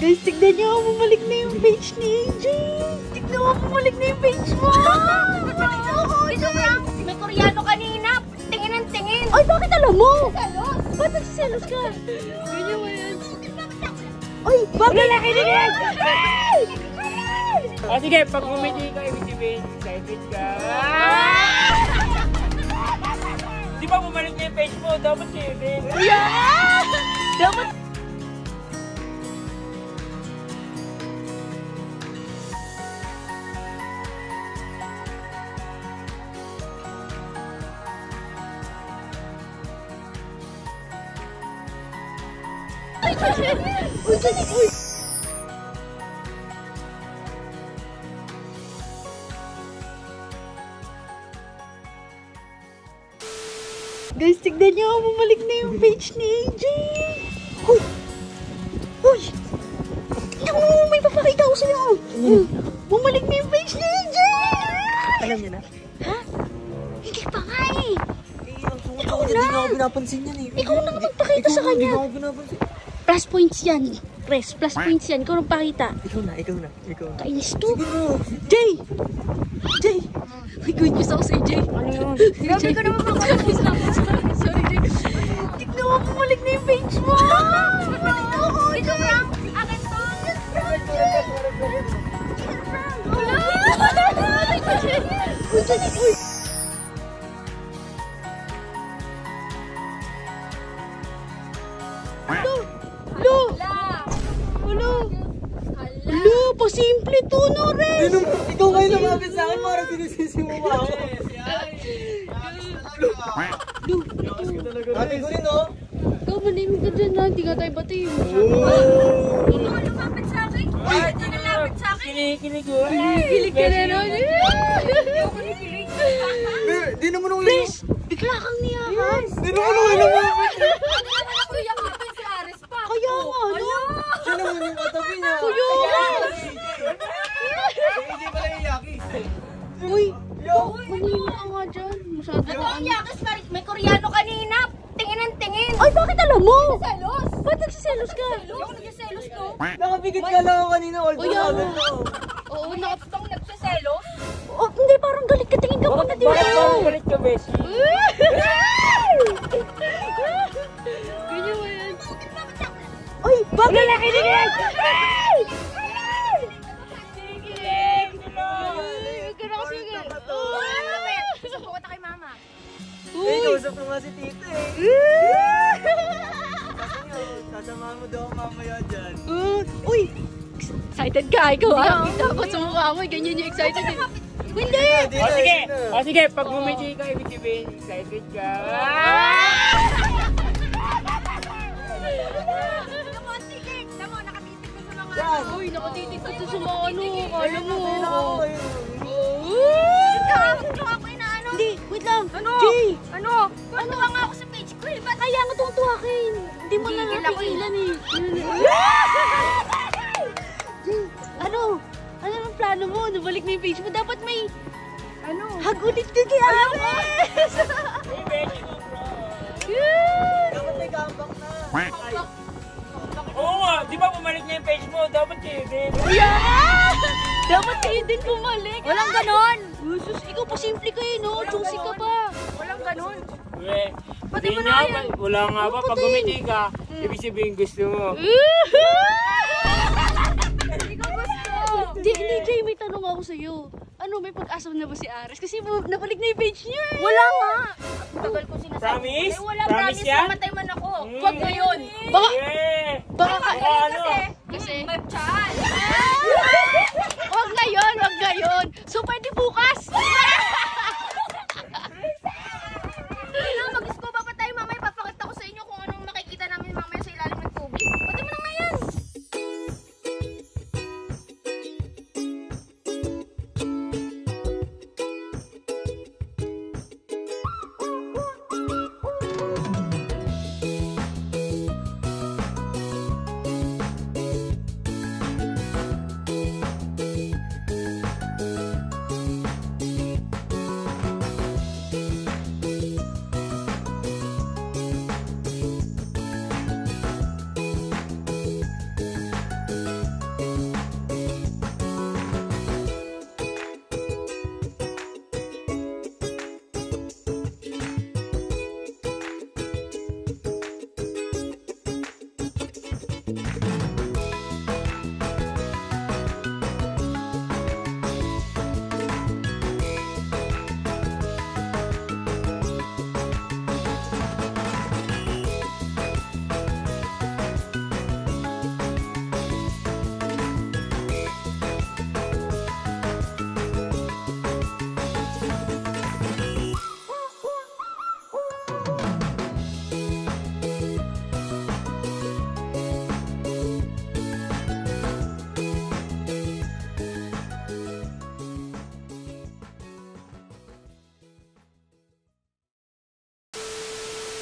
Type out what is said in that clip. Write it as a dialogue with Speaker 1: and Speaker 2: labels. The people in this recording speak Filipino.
Speaker 1: Guys, tignan nyo, bumalik na yung page ni AJ. Tignan mo, bumalik na yung page mo.
Speaker 2: May Koreano kanina. Tingin ang tingin.
Speaker 1: Ay, bakit alam mo?
Speaker 2: Salos.
Speaker 1: Ba't nagsiselos ka? Ganyan mo yan. Ay, bakit?
Speaker 3: Lalaki din yan! O sige, pag bumiti ka, ibig sabihin, excited ka. Di ba bumalik na yung page mo? Dapat sa'yo din.
Speaker 1: Yeah! Dapat... Guys, tignan nyo, bumalik na yung page ni AJ. Hoy! Hoy! Tignan mo, may papakita ko sa'yo. Bumalik na yung page ni AJ!
Speaker 3: Alam niya na?
Speaker 1: Ha? Hindi pa nga eh.
Speaker 3: Ikaw na! Hindi ako pinapansin yan eh.
Speaker 1: Ikaw na magpakita sa kanya.
Speaker 3: Hindi ako pinapansin.
Speaker 1: Plus points yan. Plus points yan. Ikaw nang pakita.
Speaker 3: Ikaw na.
Speaker 1: Kainis to. Jay! Jay! May good news ako sa'yo, Jay.
Speaker 3: Ano yun?
Speaker 1: Grabe ko naman makakapis lang. Sorry, Jay. Tignan mo, bumalik na yung page mo. Bumalik na ako.
Speaker 2: Ito prank. Akin to.
Speaker 1: Uy! Lo, pasimple to, no, Ren.
Speaker 3: Ikaw kayo lumapit sa akin para sinusisi mo ba ako? Ate ko rin, no?
Speaker 1: Ikaw, manimig ka dyan, ha? Hindi ka tayo bati.
Speaker 2: Ito ka lumapit sa akin. Ay, ito nalapit sa akin.
Speaker 3: Kinikilig ko.
Speaker 1: Kilig ka na, no?
Speaker 2: Ayoko kinikilig.
Speaker 3: Di naman ako
Speaker 1: Please, bigla kang niyakan.
Speaker 3: Di naman ako lumapit.
Speaker 2: Ako yakapin si Ares pa.
Speaker 1: Kaya nga, no?
Speaker 3: Siya naman yung katabi niya.
Speaker 1: Kuya!
Speaker 3: Hindi pala yung yaki.
Speaker 1: Uy! Manimig ka nga dyan. Masyado
Speaker 2: Ano
Speaker 1: ka
Speaker 2: ang yakis? May Koreano kanina. Tingin ang tingin.
Speaker 1: Ay, bakit alam mo?
Speaker 2: Salos.
Speaker 1: Ba't nagsiselos ka?
Speaker 2: Ayoko nagsiselos to.
Speaker 3: Nakapigit ka lang ako kanina. All
Speaker 1: Uy, ano? Oo,
Speaker 2: Itong nagsiselos.
Speaker 1: Oh, hindi, parang galit ka. Tingin ka muna dito.
Speaker 3: Bakit ka, Beshi?
Speaker 1: Ganyan mo yan. Ay, bakit?
Speaker 3: Lalaki din yan!
Speaker 2: Gusto pumunta kay mama.
Speaker 3: Kausap ko nga si tita eh. Sasamahan mo daw mamaya dyan.
Speaker 1: Uy! Excited ka, ikaw ah. Dapat sa mukha mo, ganyan yung excited. Hindi!
Speaker 3: O sige, pag bumiti ka, ibig sabihin, excited ka.
Speaker 2: Tamo, nakatitig ko sa mga
Speaker 3: Saan?
Speaker 1: Uy, nakatitig ka sa mga ano. Kala mo.
Speaker 2: Ito ako inaano.
Speaker 1: Hindi, wait lang.
Speaker 2: Ano?
Speaker 1: Jay!
Speaker 2: Ano? Tuwa nga ako sa page ko eh. Ba't
Speaker 1: Kaya nga tutuwakin. Hindi mo na
Speaker 2: Gigil ako eh.
Speaker 1: napigilan eh. Jay, ano? Ano ang plano mo? Nabalik na yung page mo. Dapat may
Speaker 2: ano?
Speaker 1: hug ulit ka kay Ares!
Speaker 3: Hey, Beshi ko, bro. Dapat may comeback na. Oo nga, di ba bumalik na yung page mo? Dapat kayo din.
Speaker 1: Yeah! Dapat kayo din bumalik.
Speaker 2: Walang ganon.
Speaker 1: Sus, ikaw pa simple kayo, no? Juicy ka pa.
Speaker 2: Walang ganon.
Speaker 3: Uwe,
Speaker 2: Pati
Speaker 3: hindi
Speaker 2: mo
Speaker 3: nga,
Speaker 2: na yan.
Speaker 3: wala nga ba? Pag bumiti ka, ibig sabihin gusto mo.
Speaker 2: Hindi ko gusto.
Speaker 1: Hindi, Jay, may tanong ako sa'yo. Ano, may pag-asa na ba si Ares? Kasi nabalik na yung page niya.
Speaker 2: Wala nga. Tagal ko sinasabi.
Speaker 3: Promise?
Speaker 2: Eh, wala
Speaker 3: Promise
Speaker 2: promise.
Speaker 3: yan?
Speaker 2: Mamatay man ako. Huwag ngayon.
Speaker 1: Baka,
Speaker 3: Yeah!